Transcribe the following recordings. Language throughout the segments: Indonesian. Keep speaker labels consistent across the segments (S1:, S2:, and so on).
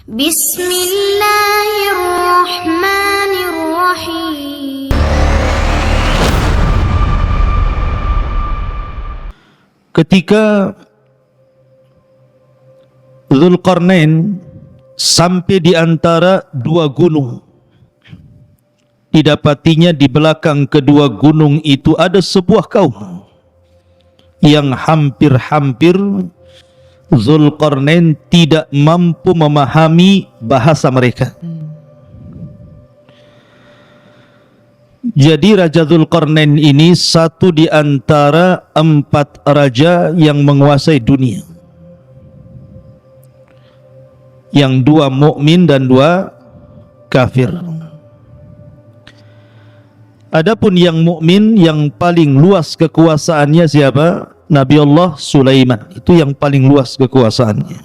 S1: Bismillahirrahmanirrahim.
S2: Ketika Dzulqarnain sampai di antara dua gunung, didapatinya di belakang kedua gunung itu ada sebuah kaum yang hampir-hampir Dzulqarnain tidak mampu memahami bahasa mereka. Jadi Raja Dzulqarnain ini satu di antara 4 raja yang menguasai dunia, yang 2 mukmin dan 2 kafir. Adapun yang mukmin yang paling luas kekuasaannya siapa? Nabi Allah Sulaiman. Itu yang paling luas kekuasaannya.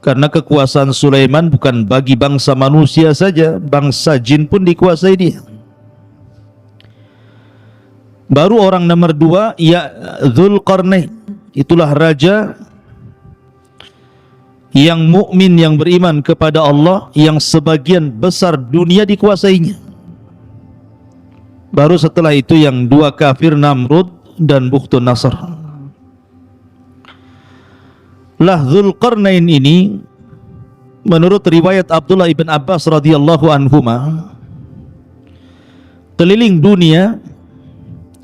S2: Karena kekuasaan Sulaiman bukan bagi bangsa manusia saja, bangsa jin pun dikuasai dia. Baru orang nomor 2 ya Dzulqarnain. Itulah raja yang mukmin, yang beriman kepada Allah, yang sebagian besar dunia dikuasainya. Baru setelah itu yang 2 kafir, Namrud dan Bukhtun Nasr. Lah Dzulqarnain ini menurut riwayat Abdullah ibn Abbas radhiyallahu anhuma keliling dunia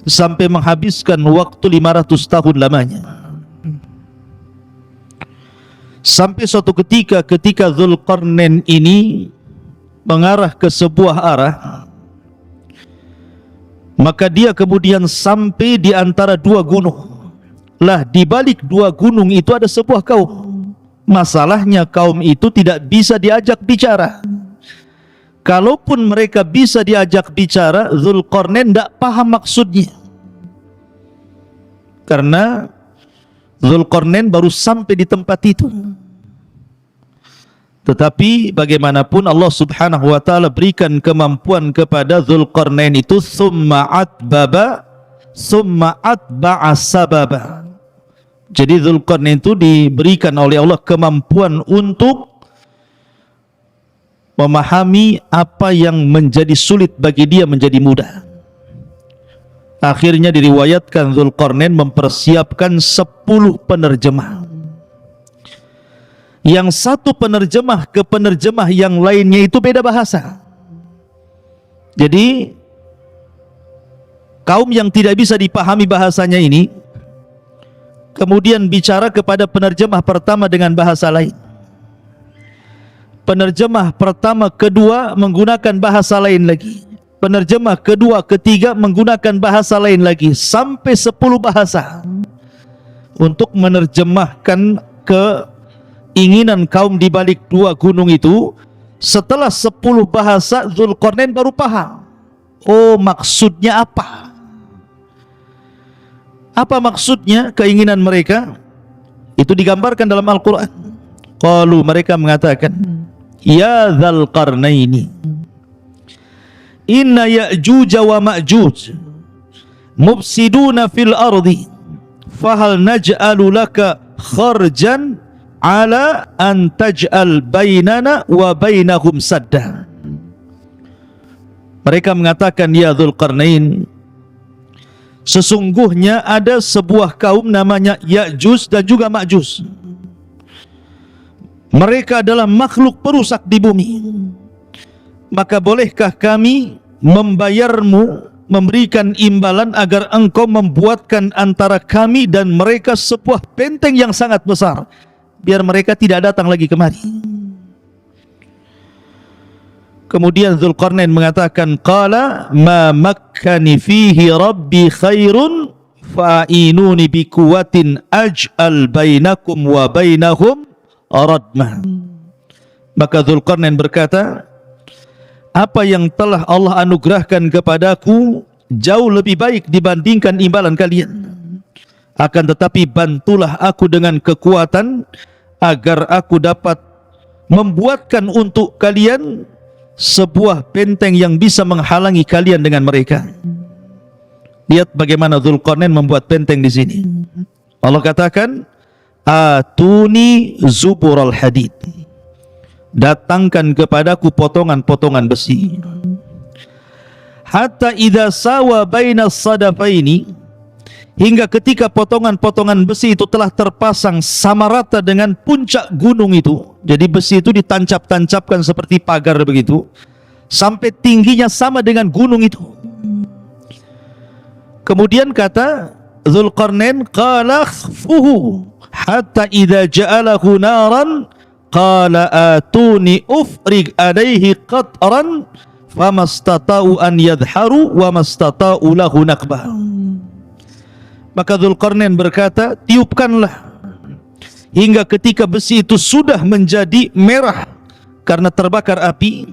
S2: sampai menghabiskan waktu 500 tahun lamanya. Sampai suatu ketika Dzulqarnain ini mengarah ke sebuah arah, maka dia kemudian sampai di antara 2 gunung. Lah di balik 2 gunung itu ada sebuah kaum. Masalahnya kaum itu tidak bisa diajak bicara. Kalaupun mereka bisa diajak bicara, Dzulqarnain tidak paham maksudnya. Karena Dzulqarnain baru sampai di tempat itu. Tetapi bagaimanapun Allah subhanahu wa ta'ala berikan kemampuan kepada Dzulqarnain itu, summa atba'a sababa. Jadi Dzulqarnain itu diberikan oleh Allah kemampuan untuk memahami apa yang menjadi sulit bagi dia menjadi mudah. Akhirnya diriwayatkan Dzulqarnain mempersiapkan 10 penerjemah. Yang satu penerjemah ke penerjemah yang lainnya itu beda bahasa. Jadi kaum yang tidak bisa dipahami bahasanya ini kemudian bicara kepada penerjemah pertama dengan bahasa lain. Penerjemah pertama, kedua menggunakan bahasa lain lagi. Penerjemah kedua, ketiga menggunakan bahasa lain lagi, sampai 10 bahasa untuk menerjemahkan keinginan kaum di balik 2 gunung itu. Setelah 10 bahasa, Dzulqarnain baru paham. Oh, maksudnya apa? Apa maksudnya keinginan mereka? Itu digambarkan dalam Al-Quran. Qalu, mereka mengatakan, ya Dzulqarnaini, inna Ya'juj wa Ma'juj mufsiduna fil ardi fahal naj'alu laka kharjan ala an taj'al bainana wa bainahum sadda. Mereka mengatakan, ya Dzulqarnain, sesungguhnya ada sebuah kaum namanya Ya'juj dan juga Ma'juj. Mereka adalah makhluk perusak di bumi. Maka bolehkah kami membayarmu, memberikan imbalan agar engkau membuatkan antara kami dan mereka sebuah benteng yang sangat besar, biar mereka tidak datang lagi kemari. Kemudian Dzulqarnain mengatakan, qala ma makkani fihi rabbi khairun fa'inuni biquwatin aj'al bainakum wa bainahum radmah. Maka Dzulqarnain berkata, apa yang telah Allah anugerahkan kepadaku jauh lebih baik dibandingkan imbalan kalian. Akan tetapi bantulah aku dengan kekuatan agar aku dapat membuatkan untuk kalian sebuah benteng yang bisa menghalangi kalian dengan mereka. Lihat bagaimana Dzulqarnain membuat benteng di sini. Allah katakan, atuni zubural hadid, datangkan kepadaku potongan-potongan besi. Hatta idza sawa bainas sadafaini, hingga ketika potongan-potongan besi itu telah terpasang sama rata dengan puncak gunung itu. Jadi besi itu ditancap-tancapkan seperti pagar begitu, sampai tingginya sama dengan gunung itu. Kemudian kata Dzulqarnain, qala khfuhu hatta idza ja'alahu naran qala atuni ufrig alaihi qatran famastata'u an yadharu wa mastata'u lahu naqbah. Maka Dzulqarnain berkata, tiupkanlah hingga ketika besi itu sudah menjadi merah karena terbakar api.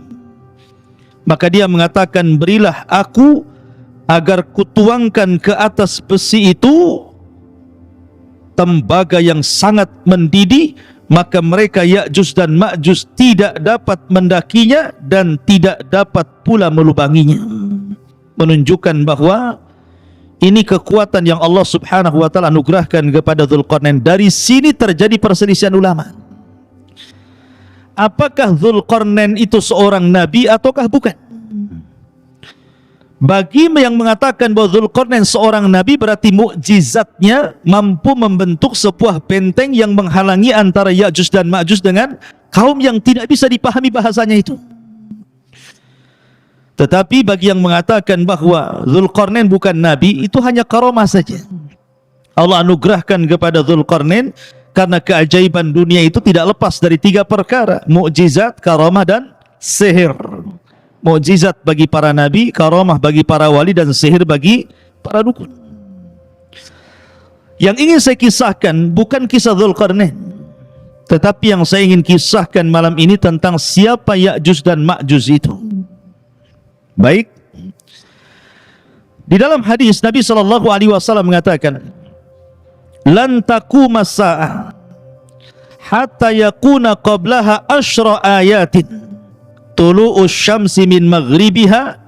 S2: Maka dia mengatakan, berilah aku agar kutuangkan ke atas besi itu tembaga yang sangat mendidih. Maka mereka Ya'juj dan Ma'juj tidak dapat mendakinya dan tidak dapat pula melubanginya. Menunjukkan bahwa ini kekuatan yang Allah subhanahu wa ta'ala anugerahkan kepada Dzulqarnain. Dari sini terjadi perselisihan ulama. Apakah Dzulqarnain itu seorang nabi ataukah bukan? Bagi yang mengatakan bahwa Dzulqarnain seorang nabi, berarti mukjizatnya mampu membentuk sebuah benteng yang menghalangi antara Ya'juj dan Ma'juj dengan kaum yang tidak bisa dipahami bahasanya itu. Tetapi bagi yang mengatakan bahwa Dzulqarnain bukan nabi, itu hanya karamah saja. Allah anugerahkan kepada Dzulqarnain karena keajaiban dunia itu tidak lepas dari 3 perkara: mukjizat, karamah, dan sihir. Mukjizat bagi para nabi, karamah bagi para wali, dan sihir bagi para dukun. Yang ingin saya kisahkan bukan kisah Dzulqarnain, tetapi yang saya ingin kisahkan malam ini tentang siapa Ya'juj dan Ma'juj itu. Baik. Di dalam hadis Nabi SAW mengatakan, lan taquma as-sa'ah hatta yakuna qablaha asyra ayatin tulu'us syamsi min maghribiha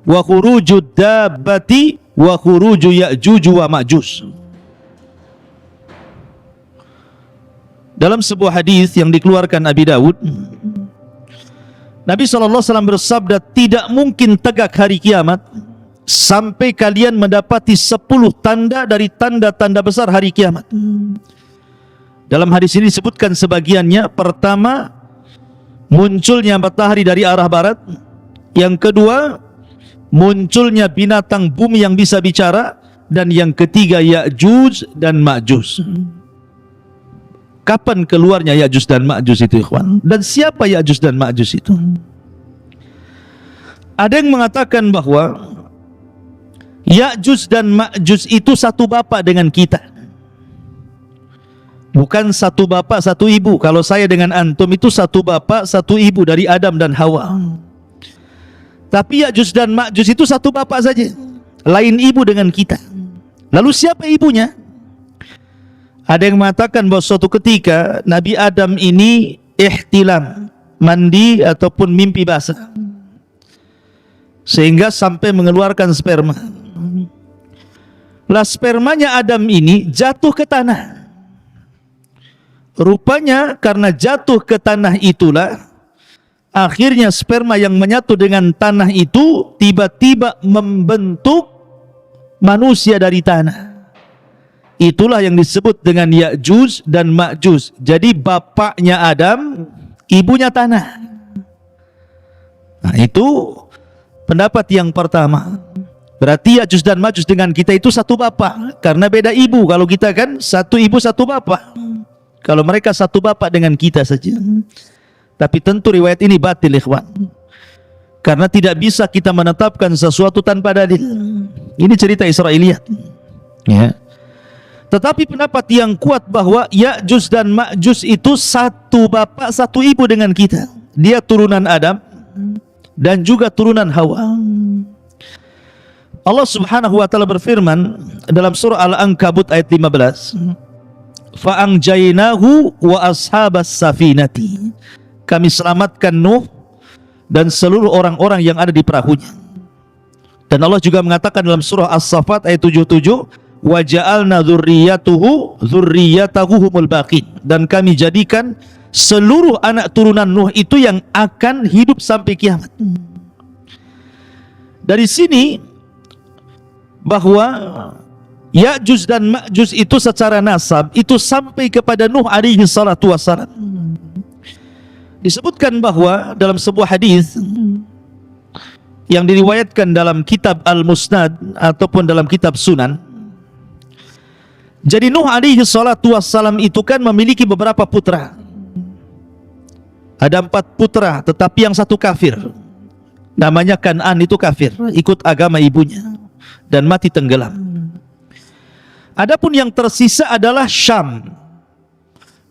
S2: wa khurujud dabbati wa khuruju Ya'juj wa Ma'juj. Dalam sebuah hadis yang dikeluarkan Abi Dawud, Nabi SAW bersabda, tidak mungkin tegak hari kiamat sampai kalian mendapati 10 tanda dari tanda-tanda besar hari kiamat. Dalam hadis ini disebutkan sebagiannya. Pertama, munculnya matahari dari arah barat. Yang kedua, munculnya binatang bumi yang bisa bicara. Dan yang ketiga, Ya'juj dan Ma'juj. Kapan keluarnya Ya'juj dan Ma'juj itu, ikhwan? Dan siapa Ya'juj dan Ma'juj itu? Ada yang mengatakan bahwa Ya'juj dan Ma'juj itu satu bapak dengan kita. Bukan satu bapak satu ibu. Kalau saya dengan antum itu satu bapak satu ibu, dari Adam dan Hawa. Tapi Ya'juj dan Ma'juj itu satu bapak saja, lain ibu dengan kita. Lalu siapa ibunya? Ada yang mengatakan bahwa suatu ketika Nabi Adam ini ihtilam, mandi ataupun mimpi basah, sehingga sampai mengeluarkan sperma. Lah spermanya Adam ini jatuh ke tanah. Rupanya karena jatuh ke tanah itulah akhirnya sperma yang menyatu dengan tanah itu tiba-tiba membentuk manusia dari tanah. Itulah yang disebut dengan Ya'juj dan Ma'juj. Jadi bapaknya Adam, ibunya tanah. Nah, itu pendapat yang pertama. Berarti Ya'juj dan Ma'juj dengan kita itu satu bapak, karena beda ibu. Kalau kita kan satu ibu satu bapak. Kalau mereka satu bapak dengan kita saja. Tapi tentu riwayat ini batil, ikhwan. Karena tidak bisa kita menetapkan sesuatu tanpa dalil. Ini cerita Israiliyat. Ya. Tetapi pendapat yang kuat bahwa Ya'juj dan Ma'juj itu satu bapak satu ibu dengan kita. Dia turunan Adam dan juga turunan Hawa. Allah Subhanahu wa taala berfirman dalam surah Al-Ankabut ayat 15, fa'anjainahu wa ashabas safinati. Kami selamatkan Nuh dan seluruh orang-orang yang ada di perahunya. Dan Allah juga mengatakan dalam surah As-Saffat ayat 77, wa ja'alna dzurriyyatahu humul baqin. Dan kami jadikan seluruh anak turunan Nuh itu yang akan hidup sampai kiamat. Dari sini bahwa Ya'juj dan Ma'juj itu secara nasab itu sampai kepada Nuh alaihi salatu wassalam. Disebutkan bahwa dalam sebuah hadis yang diriwayatkan dalam kitab Al-Musnad ataupun dalam kitab Sunan, jadi Nuh alaihi salatu wassalam itu kan memiliki beberapa putra. Ada 4 putra, tetapi yang satu kafir. Namanya Kan'an, itu kafir, ikut agama ibunya dan mati tenggelam. Adapun yang tersisa adalah Syam,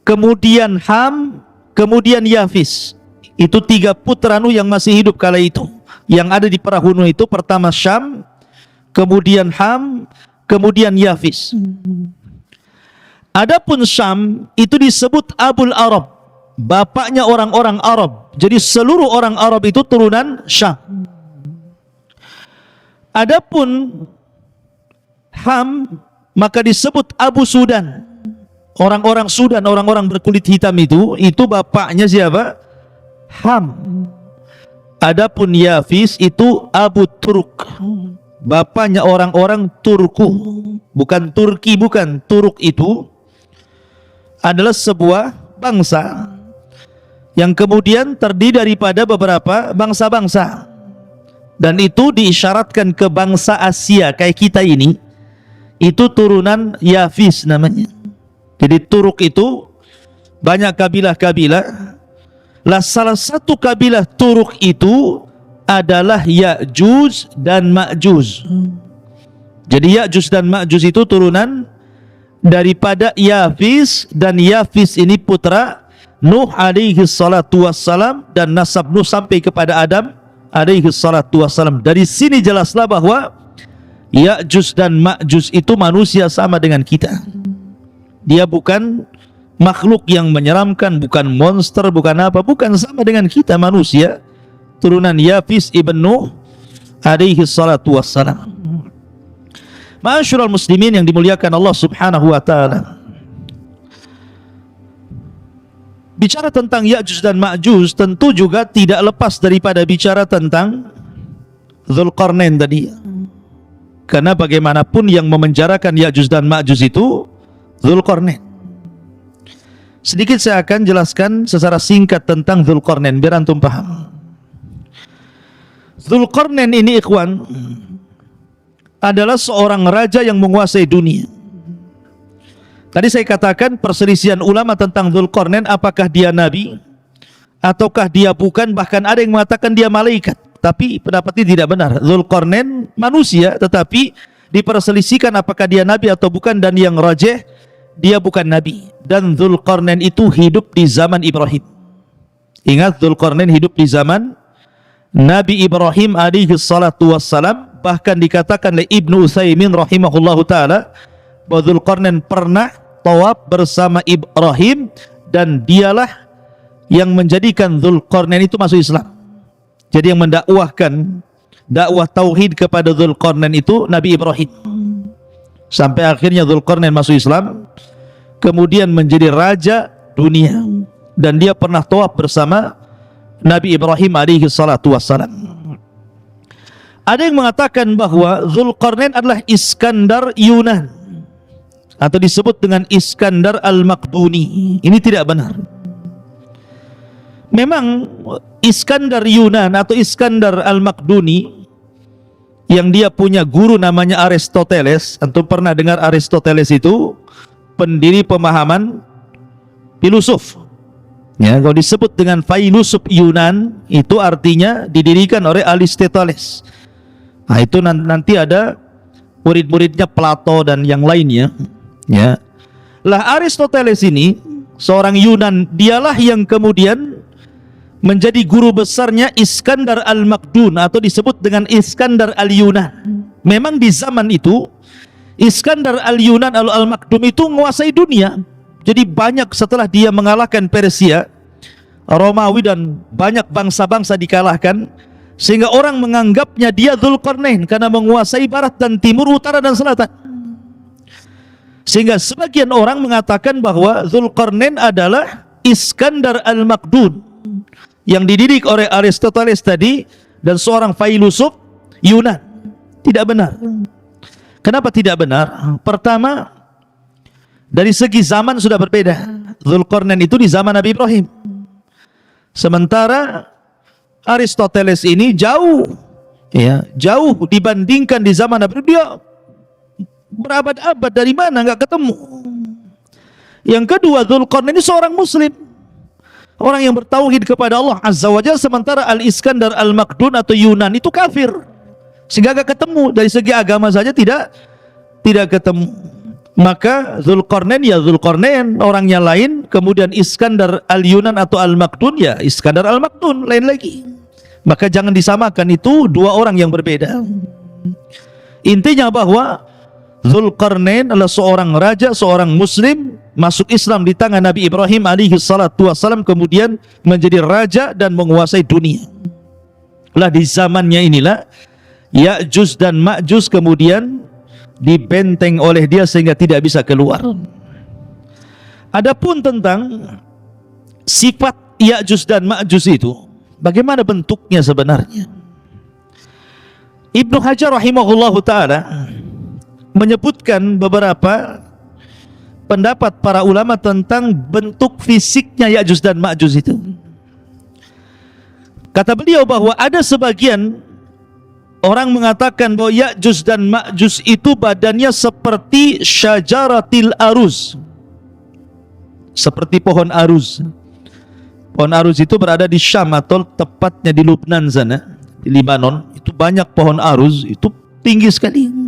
S2: kemudian Ham, kemudian Yafis. Itu 3 putra Nuh yang masih hidup kala itu. Yang ada di perahu Nuh itu pertama Syam, kemudian Ham, kemudian Yafis. Adapun Syam itu disebut Abul Arab, bapaknya orang-orang Arab. Jadi seluruh orang Arab itu turunan Syam. Adapun Ham maka disebut Abu Sudan. Orang-orang Sudan, orang-orang berkulit hitam itu bapaknya siapa? Ham. Adapun Yafis itu Abu Turk, bapaknya orang-orang Turku. Bukan Turki, bukan. Turuk itu adalah sebuah bangsa yang kemudian terdiri daripada beberapa bangsa-bangsa, dan itu diisyaratkan ke bangsa Asia kayak kita ini. Itu turunan Yafis namanya. Jadi Turuk itu banyak kabilah-kabilah. Lah salah satu kabilah Turuk itu adalah Ya'juj dan Ma'juj. Jadi Ya'juj dan Ma'juj itu turunan daripada Yafis, dan Yafis ini putra Nuh alaihi salatu wassalam, dan nasab Nuh sampai kepada Adam alaihi salatu wassalam. Dari sini jelaslah bahwa Ya'juj dan Ma'juj itu manusia sama dengan kita. Dia bukan makhluk yang menyeramkan, bukan monster, bukan apa, bukan, sama dengan kita manusia, turunan Yafis ibn Nuh alaihi salatu wassalam. Ma'asyiral muslimin yang dimuliakan Allah Subhanahu wa taala. Bicara tentang Ya'juj dan Ma'juj tentu juga tidak lepas daripada bicara tentang Dzulqarnain tadi. Karena bagaimanapun yang memenjarakan Ya'juj dan Ma'juj itu Dzulqarnain. Sedikit saya akan jelaskan secara singkat tentang Dzulqarnain biar antum paham. Dzulqarnain ini ikhwan adalah seorang raja yang menguasai dunia. Tadi saya katakan perselisihan ulama tentang Dzulqarnain, apakah dia nabi ataukah dia bukan, bahkan ada yang mengatakan dia malaikat. Tapi pendapat ini tidak benar. Dzulqarnain manusia, tetapi diperselisihkan apakah dia nabi atau bukan, dan yang rajih dia bukan nabi. Dan Dzulqarnain itu hidup di zaman Ibrahim. Ingat, Dzulqarnain hidup di zaman Nabi Ibrahim alaihi salatu wassalam. Bahkan dikatakan oleh Ibnu Utsaimin rahimahullahu taala bahwa Dzulqarnain pernah tawaf bersama Ibrahim, dan dialah yang menjadikan Dzulqarnain itu masuk Islam. Jadi yang mendakwahkan dakwah tauhid kepada Dzulqarnain itu Nabi Ibrahim. Sampai akhirnya Dzulqarnain masuk Islam, kemudian menjadi raja dunia, dan dia pernah tawaf bersama Nabi Ibrahim alaihi salatu wassalam. Ada yang mengatakan bahwa Dzulqarnain adalah Iskandar Yunan, atau disebut dengan Iskandar Al-Maqduni. Ini tidak benar. Memang Iskandar Yunan atau Iskandar Al-Maqduni yang dia punya guru namanya Aristoteles. Antum pernah dengar Aristoteles itu pendiri pemahaman filosof. Ya, kalau disebut dengan filosof Yunan itu artinya didirikan oleh Aristoteles. Nah, itu nanti ada murid-muridnya Plato dan yang lainnya. Ya. Lah Aristoteles ini seorang Yunan, dialah yang kemudian menjadi guru besarnya Iskandar Al-Maqdun atau disebut dengan Iskandar Al-Yunan. Memang di zaman itu Iskandar Al-Yunan Al-Maqdum itu menguasai dunia. Jadi banyak setelah dia mengalahkan Persia, Romawi dan banyak bangsa-bangsa dikalahkan, sehingga orang menganggapnya dia Dzulqarnain karena menguasai barat dan timur, utara dan selatan. Sehingga sebagian orang mengatakan bahwa Dzulqarnain adalah Iskandar Al-Maqdun yang dididik oleh Aristoteles tadi dan seorang filosof Yunan. Tidak benar. Kenapa tidak benar? Pertama, dari segi zaman sudah berbeda. Dzulqarnain itu di zaman Nabi Ibrahim. Sementara Aristoteles ini jauh dibandingkan di zaman Nabi. Dia berabad-abad, dari mana nggak ketemu. Yang kedua, Dzulqarnain ini seorang muslim, orang yang bertauhid kepada Allah Azza wa Jalla, sementara Al-Iskandar Al-Maqdun atau Yunan itu kafir, sehingga gak ketemu. Dari segi agama saja tidak ketemu. Maka Dzulqarnain ya Dzulqarnain, orangnya lain. Kemudian Iskandar Al-Yunan atau Al-Maqdun ya Iskandar Al-Maqdun, lain lagi. Maka jangan disamakan, itu dua orang yang berbeda. Intinya bahwa Dzulqarnain adalah seorang raja, seorang muslim, masuk Islam di tangan Nabi Ibrahim alaihi salatu wassalam, kemudian menjadi raja dan menguasai dunia. Lah di zamannya inilah Ya'juj dan Ma'juj kemudian dibenteng oleh dia sehingga tidak bisa keluar. Adapun tentang sifat Ya'juj dan Ma'juj itu, bagaimana bentuknya sebenarnya? Ibnu Hajar rahimahullahu ta'ala menyebutkan beberapa pendapat para ulama tentang bentuk fisiknya Ya'juj dan Ma'juj itu. Kata beliau bahwa ada sebagian orang mengatakan bahwa Ya'juj dan Ma'juj itu badannya seperti syajaratil aruz, seperti pohon aruz. Pohon aruz itu berada di Syam atau tepatnya di Lubnan sana, di Libanon. Itu banyak pohon aruz, itu tinggi sekali.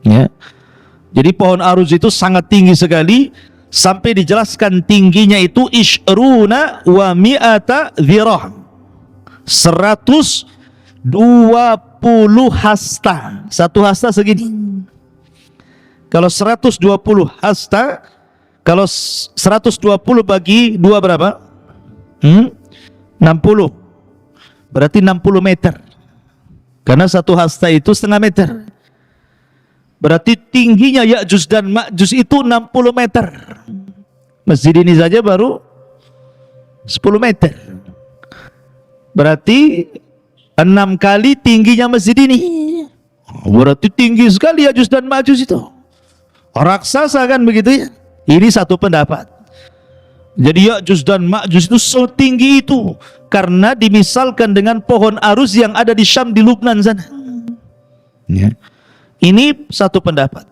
S2: Ya. Jadi pohon aruz itu sangat tinggi sekali, sampai dijelaskan tingginya itu ishruna wa mi'ata dhirah, 120 hasta. Satu hasta segini. Kalau 120 hasta, kalau 120 bagi 2 berapa? 60. Berarti 60 meter. Karena satu hasta itu setengah meter. Berarti tingginya Ya'juj dan Ma'juj itu 60 meter. Masjid ini saja baru 10 meter. Berarti 6 kali tingginya masjid ini. Berarti tinggi sekali Ya'juj dan Ma'juj itu. Raksasa kan begitu ya. Ini satu pendapat. Jadi Ya'juj dan Ma'juj itu setinggi itu karena dimisalkan dengan pohon aruz yang ada di Syam, di Lubnan sana. Ya. Ini satu pendapat.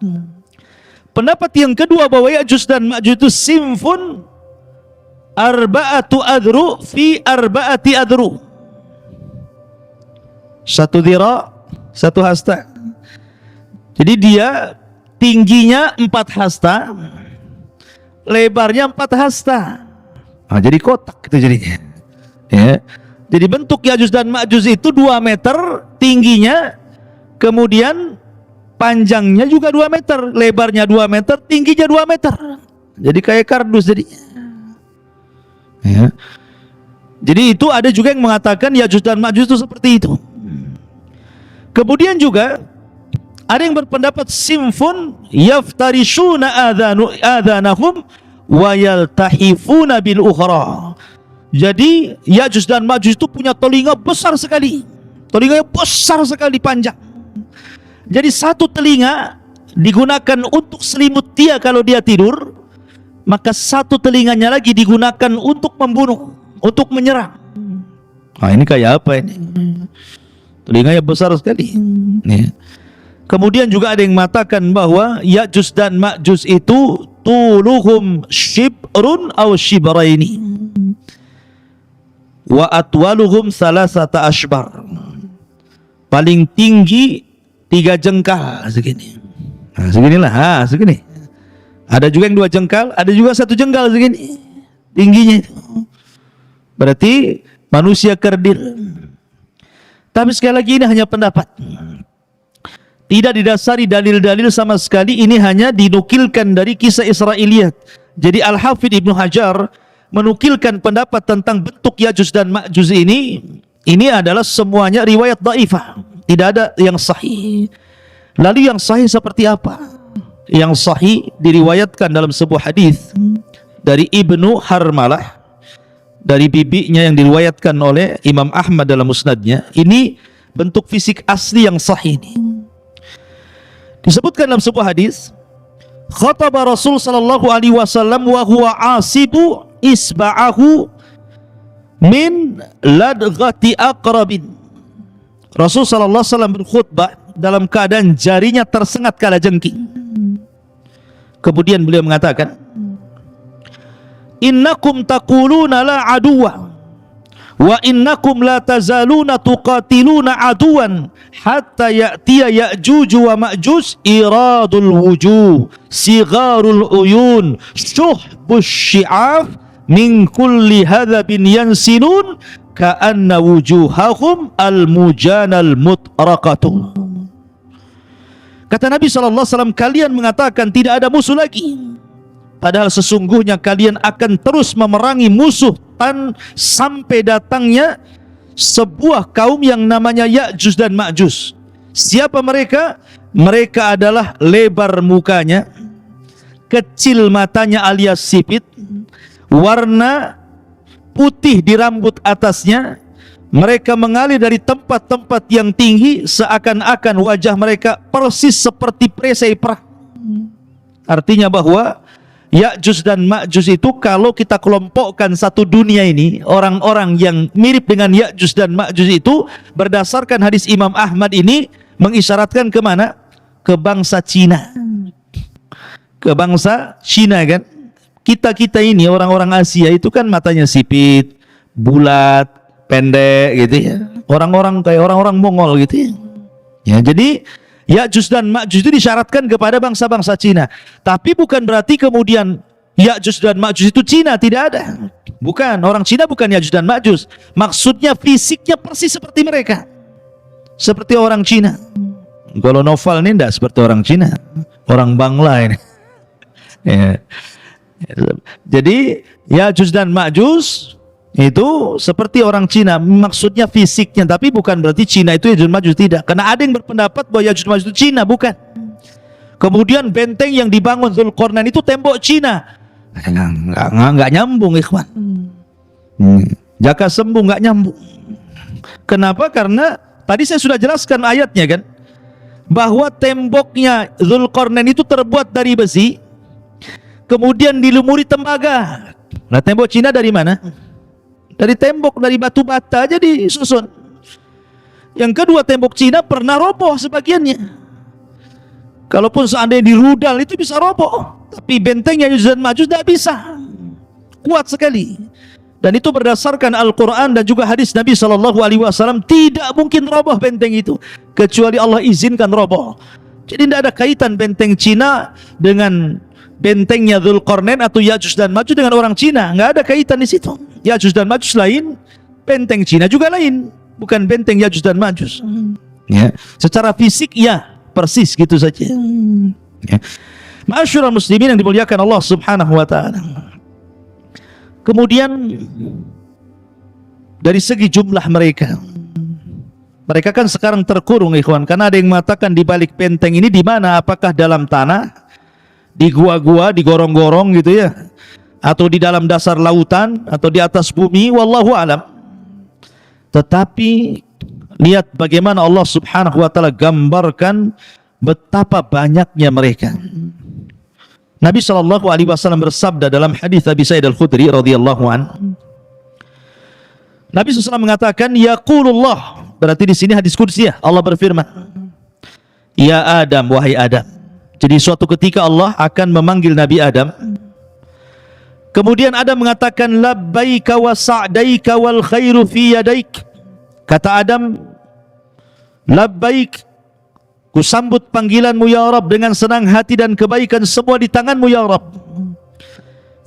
S2: Pendapat yang kedua bahwa Ya'juj dan Ma'juj itu simfun arba'atu adru fi arba'ati adru. Satu dhira, satu hasta. Jadi dia tingginya 4 hasta, lebarnya 4 hasta. Nah, jadi kotak itu jadinya. Ya. Jadi bentuk Ya'juj dan Ma'juj itu 2 meter tingginya, kemudian panjangnya juga 2 meter, lebarnya 2 meter, tingginya 2 meter. Jadi kayak kardus jadinya. Ya. Jadi itu ada juga yang mengatakan Ya'juj dan Ma'juj itu seperti itu. Kemudian juga ada yang berpendapat simfun yaftarishuna adhanahum wa yaltahifuna bil ukhra. Jadi Ya'juj dan Ma'juj itu punya telinga besar sekali. Telinganya besar sekali, panjang. Jadi satu telinga digunakan untuk selimut dia kalau dia tidur, maka satu telinganya lagi digunakan untuk membunuh, untuk menyerang. Nah, ini kayak apa ini? Telinganya besar sekali. Ya. Kemudian juga ada yang mengatakan bahwa Ya'juj dan Ma'juj itu tuluhum shibrun aw shibraini wa atwaluhum salasata ashbar. Paling tinggi 3 jengkal segini. Nah, seginilah, segini. Ada juga yang 2 jengkal, ada juga 1 jengkal segini tingginya itu. Berarti manusia kerdil. Tapi sekali lagi ini hanya pendapat. Tidak didasari dalil-dalil sama sekali, ini hanya dinukilkan dari kisah Israiliyat. Jadi Al-Hafidh Ibnu Hajar menukilkan pendapat tentang bentuk Ya'juj dan Ma'juj ini adalah semuanya riwayat dhaifah. Tidak ada yang sahih. Lalu yang sahih seperti apa? Yang sahih diriwayatkan dalam sebuah hadis dari Ibnu Harmalah, dari bibinya yang diriwayatkan oleh Imam Ahmad dalam musnadnya. Ini bentuk fisik asli yang sahih ini. Disebutkan dalam sebuah hadis, khataba Rasul sallallahu alaihi wasallam wa huwa asibu isba'ahu min ladghati aqrabin. Rasul sallallahu alaihi wasallam berkhutbah dalam keadaan jarinya tersengat kalajengking. Kemudian beliau mengatakan, innakum taquluna la aduwa wa innakum la tazaluna tuqatiluna aduwan hatta ya'tiya ya'juj wa ma'juj iradul wujuh sigharul uyun syuhbus syi'af min kulli hadhabin yansinun ka'anna wujuhahum al-mujanal mutraqatu. Kata Nabi SAW, kalian mengatakan tidak ada musuh lagi, padahal sesungguhnya kalian akan terus memerangi musuh sampai datangnya sebuah kaum yang namanya Ya'juj dan Ma'juj. Siapa mereka? Mereka adalah lebar mukanya, kecil matanya alias sipit, warna putih di rambut atasnya. Mereka mengalir dari tempat-tempat yang tinggi, seakan-akan wajah mereka persis seperti perisai perang. Artinya bahwa Ya'juj dan Ma'juj itu kalau kita kelompokkan satu dunia ini, orang-orang yang mirip dengan Ya'juj dan Ma'juj itu berdasarkan hadis Imam Ahmad ini mengisyaratkan kemana? Ke bangsa Cina. Ke bangsa Cina kan. Kita ini orang-orang Asia itu kan matanya sipit, bulat, pendek gitu ya. Orang-orang kayak orang-orang Mongol gitu ya. Ya, jadi Ya'juj dan Ma'juj itu disyaratkan kepada bangsa-bangsa Cina. Tapi bukan berarti kemudian Ya'juj dan Ma'juj itu Cina, tidak ada. Bukan, orang Cina bukan Ya'juj dan Ma'juj. Maksudnya fisiknya persis seperti mereka. Seperti orang Cina. Kalau Noval ini enggak seperti orang Cina. Orang Bangla ini. Ya. Jadi Ya'juj dan Ma'juj itu seperti orang Cina, maksudnya fisiknya, tapi bukan berarti Cina itu Ya'juj Ma'juj, tidak. Karena ada yang berpendapat bahwa Ya'juj Ma'juj itu Cina, bukan. Kemudian benteng yang dibangun Dzulqarnain itu tembok Cina, nggak nyambung, ikhwan. Jaka Sembung nggak nyambung. Kenapa? Karena tadi saya sudah jelaskan ayatnya kan, bahwa temboknya Dzulqarnain itu terbuat dari besi, kemudian dilumuri tembaga. Nah, tembok Cina dari mana? Dari tembok, dari batu bata aja disusun. Yang kedua, tembok Cina pernah roboh sebagiannya. Kalaupun seandainya dirudal itu bisa roboh, tapi bentengnya Ya'juj dan Ma'juj tidak bisa. Kuat sekali. Dan itu berdasarkan Al-Quran dan juga hadis Nabi SAW, tidak mungkin roboh benteng itu kecuali Allah izinkan roboh. Jadi tidak ada kaitan benteng Cina dengan bentengnya Dzulqarnain atau Ya'juj dan Ma'juj dengan orang Cina. Nggak ada kaitan di situ. Ya'juj dan Ma'juj lain, benteng Cina juga lain, bukan benteng Ya'juj dan Ma'juj. Ya, secara fisik ya persis gitu saja. Ya. Ma'asyiral muslimin yang dimuliakan Allah Subhanahu wa taala. Kemudian dari segi jumlah mereka kan sekarang terkurung, ikhwan, karena ada yang mengatakan di balik benteng ini di mana? Apakah dalam tanah, di gua-gua, di gorong-gorong gitu ya, atau di dalam dasar lautan, atau di atas bumi, wallahu alam. Tetapi lihat bagaimana Allah Subhanahu wa taala gambarkan betapa banyaknya mereka. Nabi sallallahu alaihi wasallam bersabda dalam hadis Abi Sa'id Al-Khudri radhiyallahu an. Nabi SAW mengatakan, yaqulullah, berarti di sini hadis qudsi ya, Allah berfirman, ya Adam, wahai Adam. Jadi suatu ketika Allah akan memanggil Nabi Adam. Kemudian Adam mengatakan, labbaika wa sa'daika wal khairu fi yadaik. Kata Adam, labbaik, ku sambut panggilanmu ya Rabb dengan senang hati dan kebaikan semua di tanganmu ya Rabb.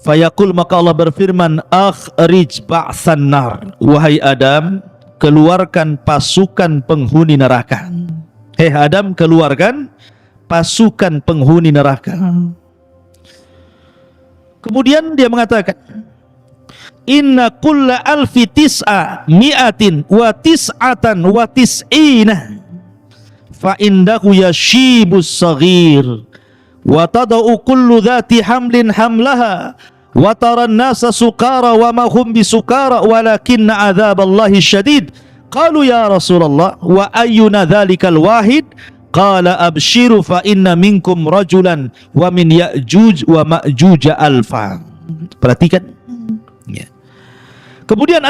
S2: Fayaqul, maka Allah berfirman, akhrij ba'than nar. Wahai Adam, keluarkan pasukan penghuni neraka. Hei Adam, keluarkan pasukan penghuni neraka. Kemudian dia mengatakan, inna kulla alfi tis'a mi'atin wa tis'atan wa tis'ina fa indahu yashibus saghir wa tada'u kullu dhati hamlin hamlaha wa taran nasa sukara wa ma hum bisukara walakinna adzaballahi syadid. Qalu ya Rasulullah wa ayyuna dzalikal wahid? Qala abshiru fa inna minkum rajulan wa min Ya'juj wa Ma'juj alfa. Perhatikan. Ya. Kemudian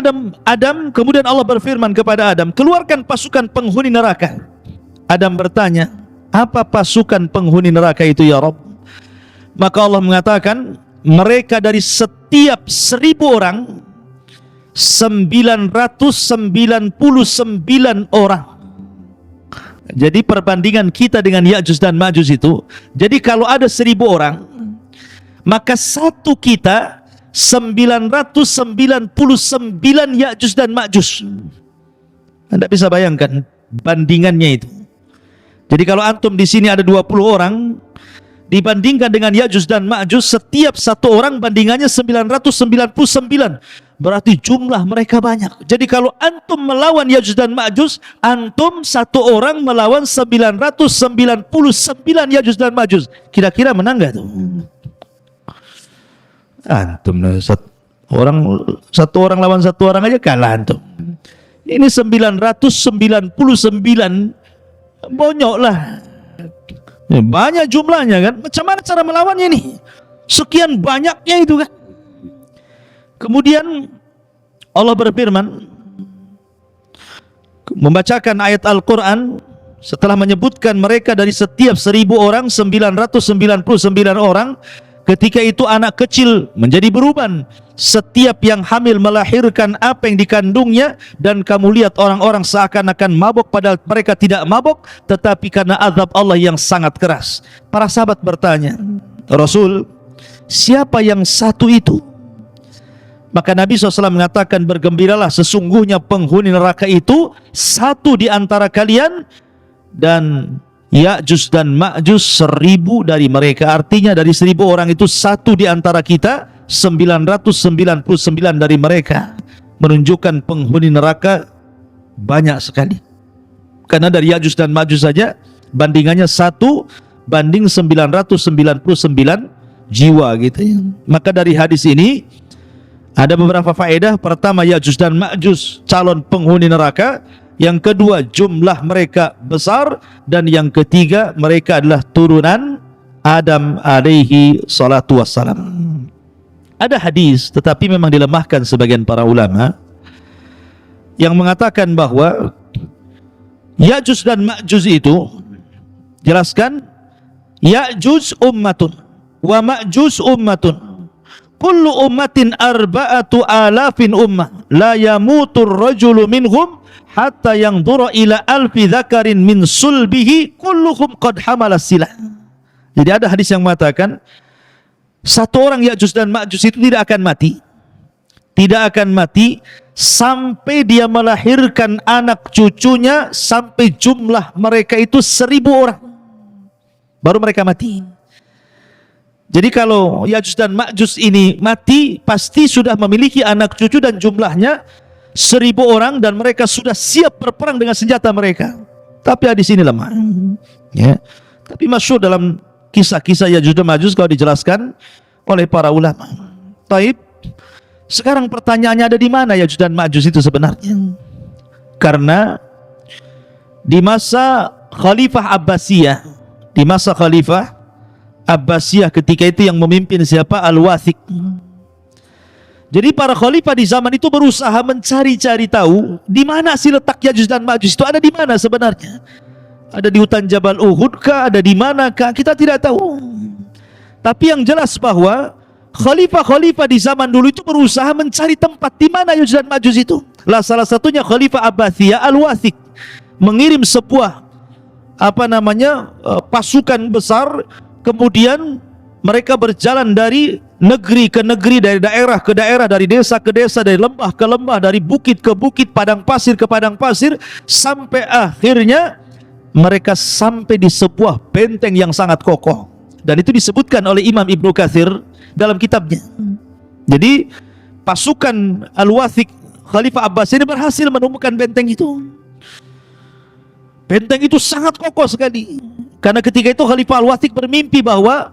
S2: kemudian Allah berfirman kepada Adam, keluarkan pasukan penghuni neraka. Adam bertanya, apa pasukan penghuni neraka itu ya Rabb? Maka Allah mengatakan, mereka dari setiap 1000 orang 999 orang. Jadi perbandingan kita dengan Ya'juj dan Ma'juj itu, jadi kalau ada 1000 orang, maka satu kita 999 Ya'juj dan Ma'juj. Anda bisa bayangkan bandingannya itu. Jadi kalau antum di sini ada 20 orang, dibandingkan dengan Ya'juj dan Ma'juj, setiap satu orang bandingannya 999. Berarti jumlah mereka banyak. Jadi kalau antum melawan Ya'juj dan Ma'juj, antum satu orang melawan 999 Ya'juj dan Ma'juj. Kira-kira menang gak tuh? Antum satu orang lawan satu orang aja kalah antum. Ini 999, bonyok lah. Banyak jumlahnya kan. Macam mana cara melawannya ini? Sekian banyaknya itu kan. Kemudian Allah berfirman, membacakan ayat Al-Quran setelah menyebutkan mereka dari setiap 1000 orang 999 orang. Ketika itu anak kecil menjadi beruban, setiap yang hamil melahirkan apa yang dikandungnya, dan kamu lihat orang-orang seakan-akan mabok padahal mereka tidak mabok, tetapi karena azab Allah yang sangat keras. Para sahabat bertanya, Rasul, siapa yang satu itu? Maka Nabi SAW mengatakan, bergembiralah, sesungguhnya penghuni neraka itu satu di antara kalian, dan Ya'juj dan Ma'juj 1000 dari mereka. Artinya dari 1000 orang itu satu di antara kita, 999 dari mereka. Menunjukkan penghuni neraka banyak sekali. Karena dari Ya'juj dan Ma'juj saja bandingannya 1 banding 999 jiwa gitu ya. Maka dari hadis ini ada beberapa faedah. Pertama, Ya'juj dan Ma'juj calon penghuni neraka. Yang kedua, jumlah mereka besar. Dan yang ketiga, mereka adalah turunan Adam alaihi salatu wassalam. Ada hadis, tetapi memang dilemahkan sebagian para ulama, yang mengatakan bahwa Ya'juj dan Ma'juj itu, jelaskan, Ya'juj ummatun wa Ma'juj ummatun, kullu ummatin arba'atu alafin ummah, la yamutur rajulu minhum hatta yang dura ila alfi dzakarin min sulbihi kulluhum qad hamala silah. Jadi ada hadis yang mengatakan satu orang Ya'juj dan Ma'juj itu tidak akan mati. Tidak akan mati sampai dia melahirkan anak cucunya, sampai jumlah mereka itu 1000 orang. Baru mereka mati. Jadi kalau Ya'juj dan Ma'juj ini mati, pasti sudah memiliki anak cucu dan jumlahnya 1000 orang, dan mereka sudah siap berperang dengan senjata mereka. Tapi hadis ini lemah. Ya. Tapi masyhur dalam kisah-kisah Ya'juj dan Ma'juj kalau dijelaskan oleh para ulama. Taib. Sekarang pertanyaannya, ada di mana Ya'juj dan Ma'juj itu sebenarnya? Karena di masa Khalifah Abbasiyah, ketika itu yang memimpin siapa? Al-Wathiq. Jadi para khalifah di zaman itu berusaha mencari-cari tahu di mana sih letak Ya'juj dan Ma'juj itu, ada di mana sebenarnya? Ada di hutan Jabal Uhud kah? Ada di manakah? Kita tidak tahu. Tapi yang jelas bahwa khalifah-khalifah di zaman dulu itu berusaha mencari tempat di mana Ya'juj dan Ma'juj itu. Lah salah satunya Khalifah Abbasiyah Al-Wathiq mengirim sebuah pasukan besar, kemudian mereka berjalan dari negeri ke negeri, dari daerah ke daerah, dari desa ke desa, dari lembah ke lembah, dari bukit ke bukit, padang pasir ke padang pasir, sampai akhirnya mereka sampai di sebuah benteng yang sangat kokoh. Dan itu disebutkan oleh Imam Ibnu Katsir dalam kitabnya. Jadi pasukan Al-Wathiq Khalifah Abbas ini berhasil menemukan benteng itu. Benteng itu sangat kokoh sekali. Karena ketika itu Khalifah Al-Wathiq bermimpi bahwa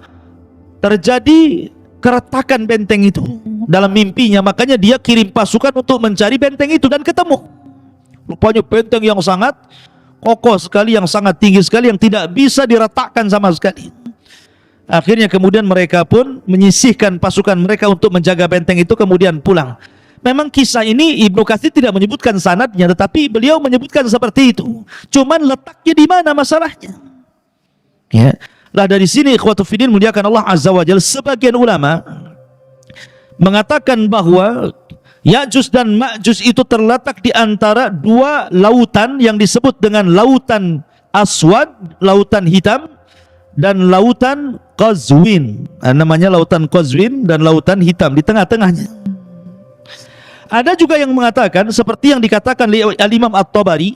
S2: terjadi keretakan benteng itu dalam mimpinya. Makanya dia kirim pasukan untuk mencari benteng itu dan ketemu. Rupanya benteng yang sangat kokoh sekali, yang sangat tinggi sekali, yang tidak bisa diretakkan sama sekali. Akhirnya kemudian mereka pun menyisihkan pasukan mereka untuk menjaga benteng itu, kemudian pulang. Memang kisah ini Ibnu Katsir tidak menyebutkan sanadnya, tetapi beliau menyebutkan seperti itu. Cuman letaknya di mana masalahnya? Ya. Lah dari sini ikhwatu fiddin muliakan Allah Azza wa Jalla, sebagian ulama mengatakan bahwa Ya'juj dan Ma'juj itu terletak di antara dua lautan yang disebut dengan lautan Aswad, lautan hitam, dan lautan Qazwin. Namanya lautan Qazwin dan lautan hitam, di tengah-tengahnya. Ada juga yang mengatakan seperti yang dikatakan oleh Al-Imam At-Tabari,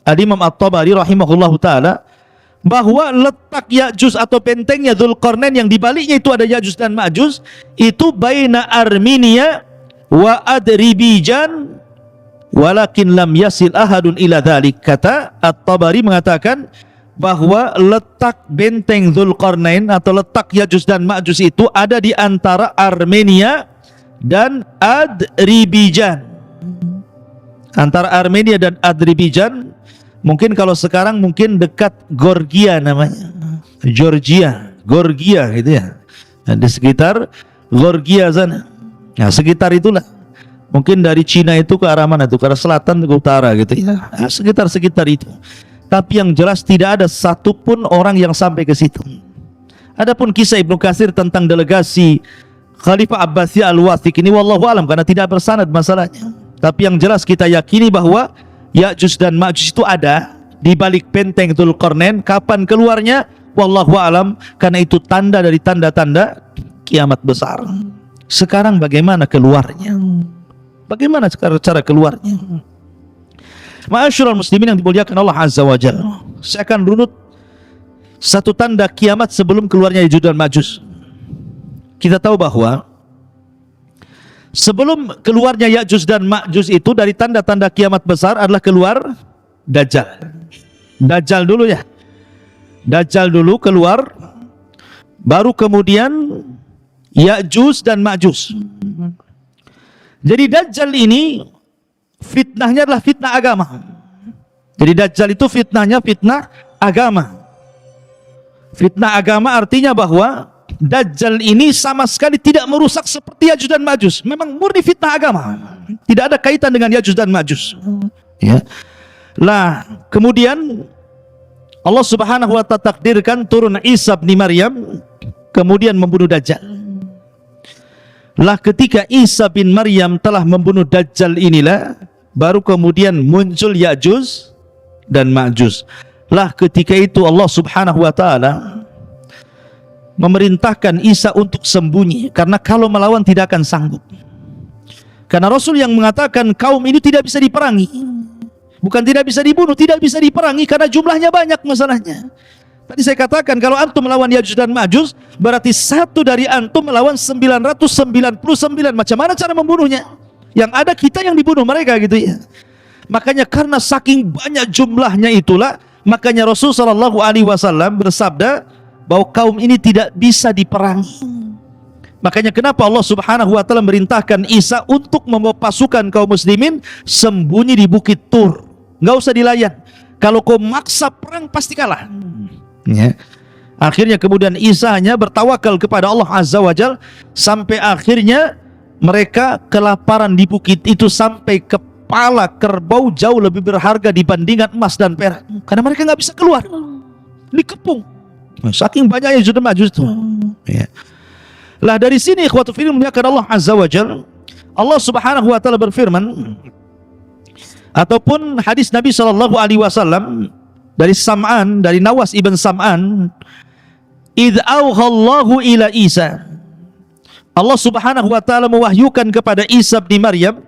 S2: Al-Imam At-Tabari rahimahullahu taala, bahwa letak Ya'juj atau bentengnya Dzulqarnain yang dibaliknya itu ada Ya'juj dan Ma'juj, itu baina Armenia wa Adribijan walakin lam yasil ahadun ila dzalik. Kata At-Tabari mengatakan bahwa letak benteng Dzulqarnain atau letak Ya'juj dan Ma'juj itu ada di antara Armenia dan Adribijan. Antara Armenia dan Adribijan, mungkin kalau sekarang mungkin dekat Georgia namanya, Georgia gitu ya. Nah, di sekitar Georgia sana. Nah, sekitar itulah. Mungkin dari Cina itu ke arah mana tuh? Ke arah selatan ke utara gitu ya. Nah, sekitar itu. Tapi yang jelas tidak ada satupun orang yang sampai ke situ. Adapun kisah Ibnu Katsir tentang delegasi Khalifah Abbasiyah Al-Wathiq ini wallahu alam, karena tidak bersanad masalahnya. Tapi yang jelas kita yakini bahwa Ya'juj dan Ma'juj itu ada di balik benteng Dzulqarnain. Kapan keluarnya? Wallahu alam, karena itu tanda dari tanda-tanda kiamat besar. Sekarang bagaimana keluarnya? Bagaimana cara keluarnya? Ma'asyiral muslimin yang dimuliakan Allah Azza wa Jalla, saya akan runut satu tanda kiamat sebelum keluarnya Ya'juj dan Ma'juj. Kita tahu bahwa sebelum keluarnya Ya'juj dan Ma'juj itu, dari tanda-tanda kiamat besar adalah keluar Dajjal. Dajjal dulu ya. Dajjal dulu keluar, baru kemudian Ya'juj dan Ma'juj. Jadi Dajjal ini fitnahnya adalah fitnah agama. Jadi Dajjal itu fitnahnya fitnah agama. Fitnah agama artinya bahwa Dajjal ini sama sekali tidak merusak seperti Ya'juj dan Ma'juj. Memang murni fitnah agama, tidak ada kaitan dengan Ya'juj dan Ma'juj. Ya. Lah kemudian Allah Subhanahu wa ta'ala takdirkan turun Isa bin Maryam, kemudian membunuh Dajjal. Lah ketika Isa bin Maryam telah membunuh Dajjal inilah baru kemudian muncul Ya'juj dan Ma'juj. Lah ketika itu Allah Subhanahu wa ta'ala memerintahkan Isa untuk sembunyi, karena kalau melawan tidak akan sanggup. Karena Rasul yang mengatakan kaum ini tidak bisa diperangi, bukan tidak bisa dibunuh, tidak bisa diperangi karena jumlahnya banyak masalahnya. Tadi saya katakan kalau antum melawan Ya'juj dan Ma'juj, berarti satu dari antum melawan 999. Macam mana cara membunuhnya? Yang ada kita yang dibunuh mereka gitu ya. Makanya karena saking banyak jumlahnya itulah, makanya Rasul sallallahu alaihi wasallam bersabda bahwa kaum ini tidak bisa diperangi. Makanya kenapa Allah Subhanahu wa ta'ala merintahkan Isa untuk membawa pasukan kaum muslimin sembunyi di Bukit Tur. Nggak usah dilayan. Kalau kau maksa perang pasti kalah. Ya. Akhirnya kemudian Isa hanya bertawakal kepada Allah Azza wa Jalla, sampai akhirnya mereka kelaparan di bukit itu sampai kepala kerbau jauh lebih berharga dibandingkan emas dan perak. Karena mereka nggak bisa keluar, dikepung. Saking banyaknya Ya'juj dan Ma'juj itu. Ya. Lah dari sini ikhwatu fillah muliakan Allah Azza wa Jalla, Allah Subhanahu wa ta'ala berfirman, ataupun hadis Nabi sallallahu alaihi wasallam dari Sam'an, dari Nawas ibn Sam'an, idh awhallahu ila Isa, Allah Subhanahu wa ta'ala mewahyukan kepada Isa bin Maryam,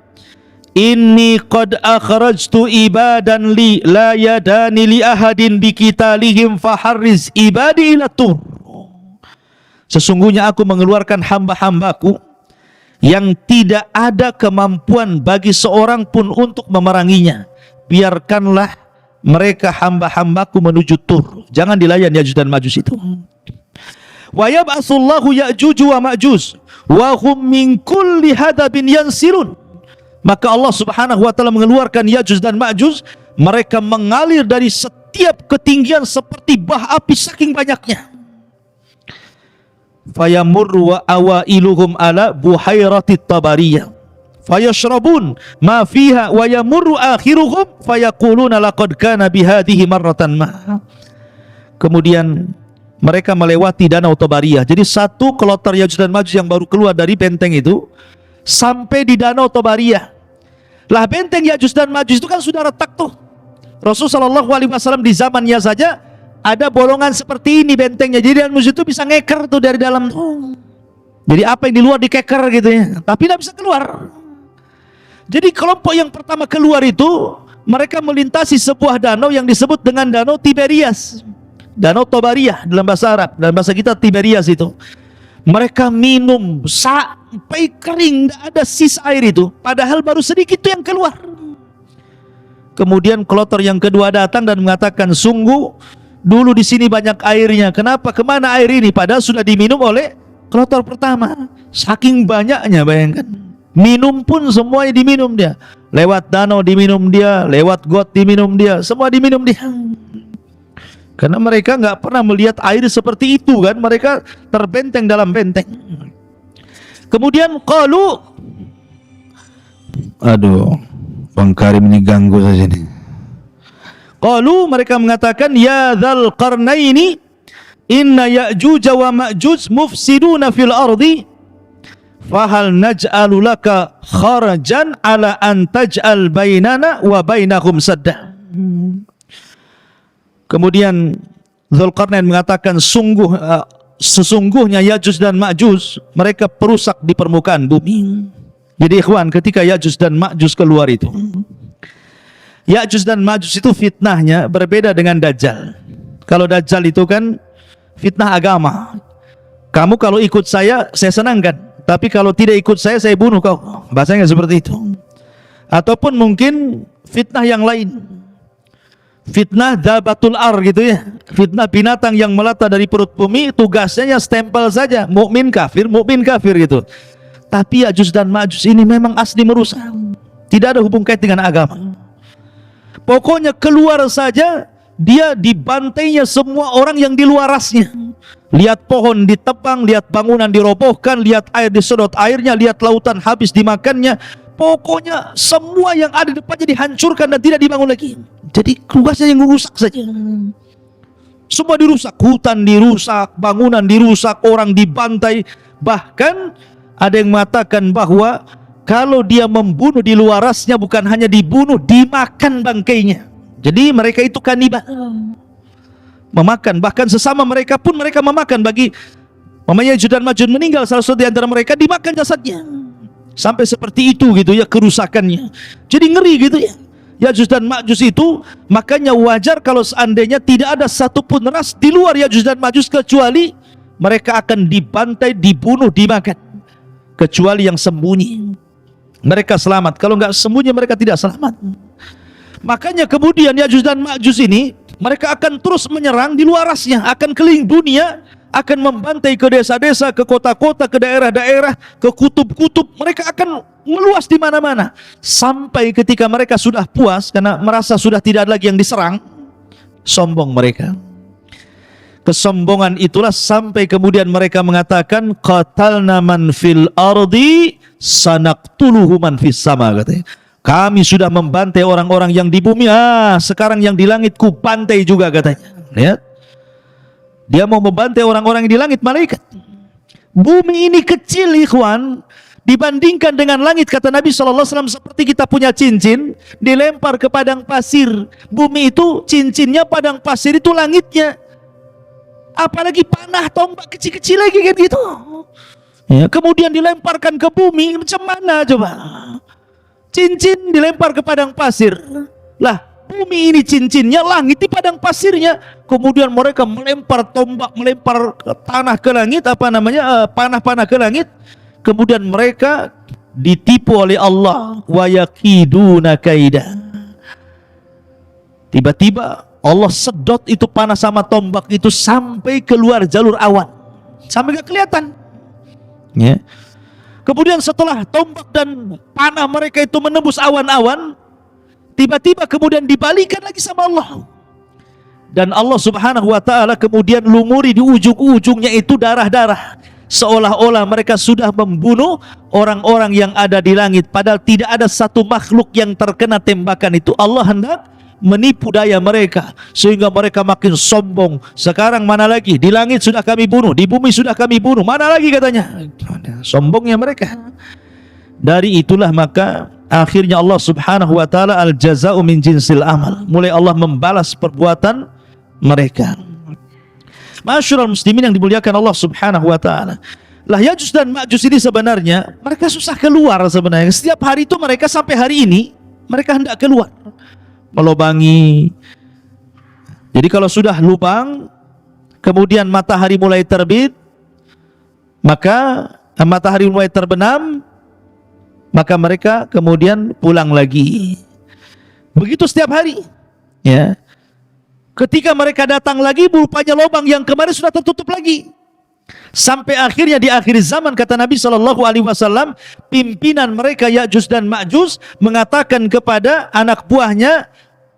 S2: inni qad akhrajtu ibadan li la yadani li ahadin biqitalihim faharriz ibadi ila tur. Sesungguhnya aku mengeluarkan hamba-hambaku yang tidak ada kemampuan bagi seorang pun untuk memeranginya. Biarkanlah mereka hamba-hambaku menuju Tur. Jangan dilayan Ya'juj dan Ma'juj itu. Wa yab'atsullahu Ya'juj wa Ma'juj wa hum min kulli hadabin yansilun. Maka Allah Subhanahu wa taala mengeluarkan Ya'juj dan Ma'juj, mereka mengalir dari setiap ketinggian seperti bah api saking banyaknya. Fayamurru wa awailuhum ala buhairatit tabariyah fayashrabun ma fiha wa yamurru akhiruhum fayaquluna laqad kana bihadhihi marratan ma. Kemudian mereka melewati danau Tabariyah. Jadi satu kloter Ya'juj dan Ma'juj yang baru keluar dari benteng itu sampai di danau Tabariyah. Lah benteng Ya'juj dan Ma'juj itu kan sudah retak tuh. Rasulullah SAW di zamannya saja ada bolongan seperti ini bentengnya. Jadi dan musuh itu bisa ngeker tuh dari dalam. Jadi apa yang di luar dikeker gitu ya. Tapi tidak bisa keluar. Jadi kelompok yang pertama keluar itu mereka melintasi sebuah danau yang disebut dengan Danau Tiberias. Danau Tabariyah dalam bahasa Arab, dalam bahasa kita Tiberias itu. Mereka minum sampai kering, tidak ada sisa air itu. Padahal baru sedikit itu yang keluar. Kemudian kloter yang kedua datang dan mengatakan, sungguh dulu di sini banyak airnya. Kenapa? Kemana air ini? Padahal sudah diminum oleh kloter pertama. Saking banyaknya, bayangkan. Minum pun semuanya diminum dia. Lewat danau diminum dia, lewat got diminum dia, semua diminum dia. Karena mereka nggak pernah melihat air seperti itu kan. Mereka terbenteng dalam benteng. Kemudian qalu, aduh, Bang Karim ini ganggu saja nih. Qalu, mereka mengatakan, ya dzal qarnaini inna Ya'juj wa Ma'juj mufsiduna fil ardi fahal naj'alu laka kharajan ala an taj'al bainana wa bainahum sadda. Kemudian Dzulqarnain mengatakan, sesungguhnya Ya'juj dan Ma'juj mereka perusak di permukaan bumi. Jadi ikhwan, ketika Ya'juj dan Ma'juj keluar itu, Ya'juj dan Ma'juj itu fitnahnya berbeda dengan Dajjal. Kalau Dajjal itu kan fitnah agama. Kamu kalau ikut saya senangkan. Tapi kalau tidak ikut saya bunuh kau. Bahasanya seperti itu. Ataupun mungkin fitnah yang lain. Fitnah dabatul ar gitu ya. Fitnah binatang yang melata dari perut bumi, tugasnya stempel saja. Mukmin kafir gitu. Tapi Ya'juj dan Ma'juj ini memang asli merusak. Tidak ada hubung kait dengan agama. Pokoknya keluar saja, dia dibantainya semua orang yang di luarasnya. Lihat pohon ditebang, lihat bangunan dirobohkan, lihat air disedot airnya, lihat lautan habis dimakannya. Pokoknya semua yang ada di depannya dihancurkan dan tidak dibangun lagi. Jadi tugasnya yang merusak saja. Semua dirusak, hutan dirusak, bangunan dirusak, orang dibantai. Bahkan ada yang mengatakan bahwa kalau dia membunuh di luarasnya bukan hanya dibunuh, dimakan bangkainya. Jadi mereka itu kanibal. Memakan, bahkan sesama mereka pun mereka memakan. Bagi mamanya Ya'juj dan Ma'juj meninggal, salah satu di antara mereka dimakan jasadnya. Sampai seperti itu gitu ya kerusakannya. Jadi ngeri gitu ya. Ya'juj dan Ma'juj itu, makanya wajar kalau seandainya tidak ada satupun ras di luar Ya'juj dan Ma'juj kecuali mereka akan dibantai, dibunuh, dimakan. Kecuali yang sembunyi, mereka selamat. Kalau nggak sembunyi mereka tidak selamat. Makanya kemudian Ya'juj dan Ma'juj ini mereka akan terus menyerang di luarasnya, akan keliling dunia, akan membantai ke desa-desa, ke kota-kota, ke daerah-daerah, ke kutub-kutub. Mereka akan meluas di mana-mana sampai ketika mereka sudah puas karena merasa sudah tidak ada lagi yang diserang, sombong mereka. Kesombongan itulah sampai kemudian mereka mengatakan, qatalna man fil ardi sanaqtuluhu man fis sama, katanya. Kami sudah membantai orang-orang yang di bumi, sekarang yang di langit ku bantai juga, katanya. Lihat, dia mau membantai orang-orang yang di langit, malaikat. Bumi ini kecil ikhwan, dibandingkan dengan langit, kata Nabi SAW, seperti kita punya cincin dilempar ke padang pasir. Bumi itu cincinnya, padang pasir itu langitnya. Apalagi panah tombak kecil-kecil lagi kan gitu ya. Kemudian dilemparkan ke bumi, macam mana coba? Cincin dilempar ke padang pasir. Lah, bumi ini cincinnya, langit di padang pasirnya. Kemudian mereka melempar tombak, melempar tanah ke langit, panah-panah ke langit. Kemudian mereka ditipu oleh Allah. Wa yakiduna kaida. Tiba-tiba Allah sedot itu panah sama tombak itu sampai keluar jalur awan, sampai gak kelihatan. Ya. Kemudian setelah tombak dan panah mereka itu menembus awan-awan, tiba-tiba kemudian dibalikan lagi sama Allah. Dan Allah subhanahu wa ta'ala kemudian lumuri di ujung-ujungnya itu darah-darah, seolah-olah mereka sudah membunuh orang-orang yang ada di langit, padahal tidak ada satu makhluk yang terkena tembakan itu. Allah hendak menipu daya mereka sehingga mereka makin sombong. Sekarang mana lagi, di langit sudah kami bunuh, di bumi sudah kami bunuh, mana lagi katanya. Sombongnya mereka. Dari itulah maka akhirnya Allah subhanahu wa ta'ala al-jaza'u min jinsil amal, mulai Allah membalas perbuatan mereka. Masyarul muslimin yang dimuliakan Allah subhanahu wa ta'ala, lah Yajuj dan Ma'juj ini sebenarnya mereka susah keluar sebenarnya. Setiap hari itu mereka sampai hari ini mereka hendak keluar melobangi. Jadi kalau sudah lubang kemudian matahari mulai terbit, maka matahari mulai terbenam, maka mereka kemudian pulang lagi. Begitu setiap hari, ya. Ketika mereka datang lagi, rupanya lubang yang kemarin sudah tertutup lagi. Sampai akhirnya di akhir zaman, kata Nabi SAW, pimpinan mereka Yajuj dan Ma'juj mengatakan kepada anak buahnya,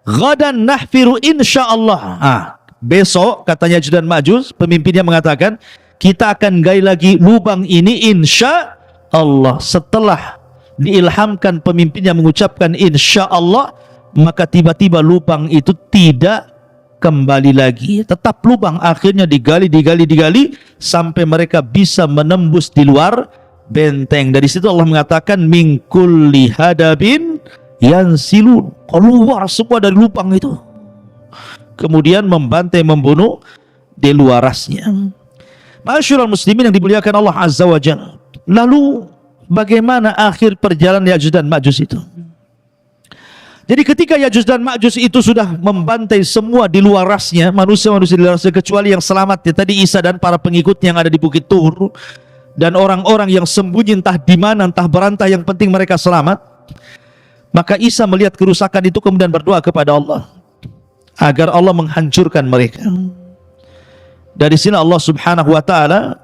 S2: "Ghadan nahfiru insyaallah." Besok, katanya Yajuj dan Ma'juj, pemimpinnya mengatakan, kita akan gali lagi lubang ini insya Allah. Setelah diilhamkan pemimpinnya mengucapkan insya Allah, maka tiba-tiba lubang itu tidak kembali lagi, tetap lubang. Akhirnya digali sampai mereka bisa menembus di luar benteng. Dari situ Allah mengatakan min kulli hadabin yansilun, keluar semua dari lubang itu, kemudian membantai, membunuh di luarasnya. Masyarul muslimin yang dimuliakan Allah azza wa jalla. Lalu bagaimana akhir perjalanan Yajuj dan Ma'juj itu? Jadi ketika Yajuj dan Ma'juj itu sudah membantai semua di luar rasnya, manusia-manusia di luar rasnya, kecuali yang selamat ya, tadi Isa dan para pengikutnya yang ada di Bukit Tur, dan orang-orang yang sembunyi entah di mana, entah berantah, yang penting mereka selamat. Maka Isa melihat kerusakan itu kemudian berdoa kepada Allah agar Allah menghancurkan mereka. Dari sini Allah subhanahu wa ta'ala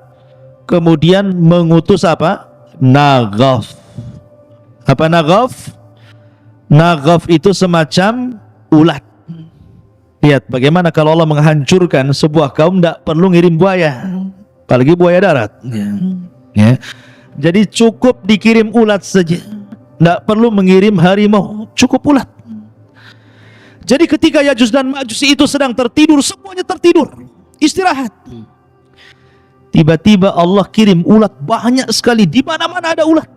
S2: kemudian mengutus apa? Naghaf. Apa Naghaf? Naghaf itu semacam ulat. Lihat bagaimana kalau Allah menghancurkan sebuah kaum, tidak perlu ngirim buaya, apalagi buaya darat. Ya. Jadi cukup dikirim ulat saja, tidak perlu mengirim harimau, cukup ulat. Jadi ketika Yajuj dan Ma'juj itu sedang tertidur, semuanya tertidur, istirahat, tiba-tiba Allah kirim ulat banyak sekali, di mana-mana ada ulat.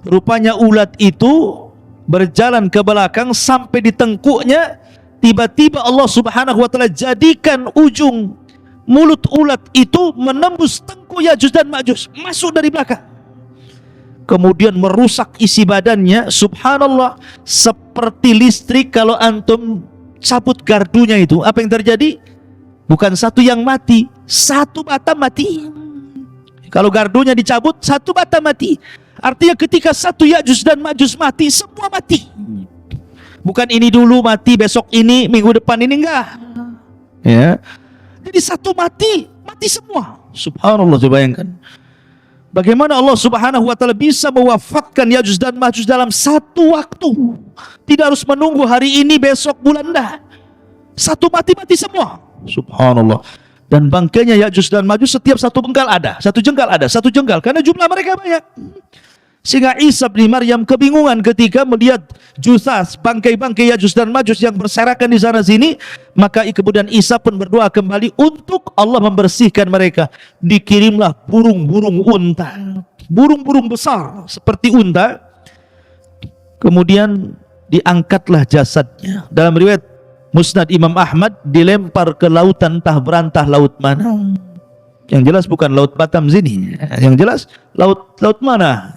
S2: Rupanya ulat itu berjalan ke belakang sampai di tengkuknya. Tiba-tiba Allah subhanahu wa ta'ala jadikan ujung mulut ulat itu menembus tengkuk Yajuj dan Ma'juj, masuk dari belakang, kemudian merusak isi badannya. Subhanallah, seperti listrik kalau antum cabut gardunya itu, apa yang terjadi? Bukan satu yang mati, satu batang mati. Kalau gardunya dicabut, satu batang mati. Artinya ketika satu Yajuj dan Ma'juj mati, semua mati. Bukan ini dulu mati, besok ini, minggu depan ini, enggak. Ya. Jadi satu mati, mati semua. Subhanallah, coba bayangkan. Bagaimana Allah subhanahu wa ta'ala bisa mewafatkan Yajuj dan Ma'juj dalam satu waktu. Tidak harus menunggu hari ini, besok, bulan, enggak. Satu mati semua. Subhanallah. Dan bangkainya Yajuj dan Ma'juj setiap satu jengkal ada, satu jengkal, karena jumlah mereka banyak. Sehingga Isa bin Maryam kebingungan ketika melihat jusas bangkai-bangkai Yajuj dan Ma'juj yang berserakan di sana sini. Maka kemudian Isa pun berdoa kembali untuk Allah membersihkan mereka. Dikirimlah burung-burung unta, burung-burung besar seperti unta. Kemudian diangkatlah jasadnya. Dalam riwayat Musnad Imam Ahmad, dilempar ke lautan, entah berantah laut mana. Yang jelas bukan laut Batam sini, yang jelas laut mana,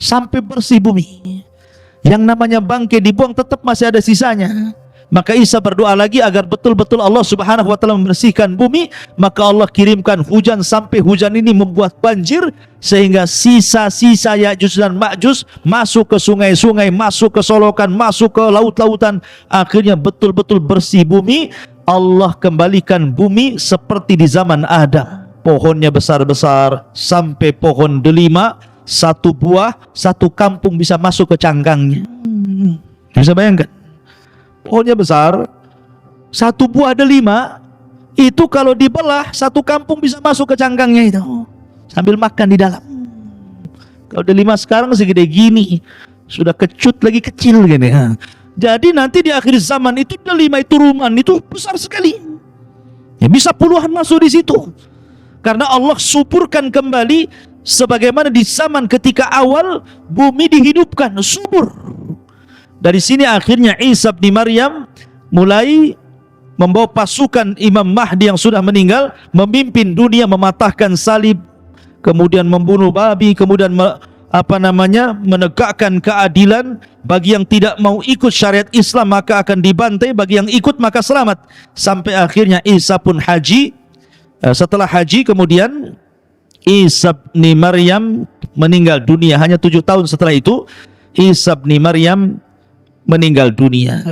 S2: sampai bersih bumi. Yang namanya bangkai dibuang, tetap masih ada sisanya. Maka Isa berdoa lagi agar betul-betul Allah subhanahu wa ta'ala membersihkan bumi. Maka Allah kirimkan hujan, sampai hujan ini membuat banjir, sehingga sisa-sisa Yajuj dan Ma'juj masuk ke sungai-sungai, masuk ke solokan, masuk ke laut-lautan. Akhirnya betul-betul bersih bumi. Allah kembalikan bumi seperti di zaman Adam. Pohonnya besar-besar, sampai pohon delima satu buah, satu kampung bisa masuk ke cangkangnya. Bisa bayangkan? Pohonnya besar, satu buah ada 5, itu kalau dibelah satu kampung bisa masuk ke cangkangnya itu, sambil makan di dalam. Kalau ada 5 sekarang segede gini, sudah kecut lagi kecil gini. Jadi nanti di akhir zaman itu ada 5 itu rumah itu besar sekali. Ya, bisa puluhan masuk di situ. Karena Allah suburkan kembali sebagaimana di zaman ketika awal bumi dihidupkan, subur. Dari sini akhirnya Isa bin Maryam mulai membawa pasukan Imam Mahdi yang sudah meninggal, memimpin dunia, mematahkan salib, kemudian membunuh babi, kemudian menegakkan keadilan. Bagi yang tidak mau ikut syariat Islam maka akan dibantai, bagi yang ikut maka selamat. Sampai akhirnya Isa pun haji. Setelah haji kemudian Isa bin Maryam meninggal dunia. Hanya 7 tahun setelah itu Isa bin Maryam meninggal dunia.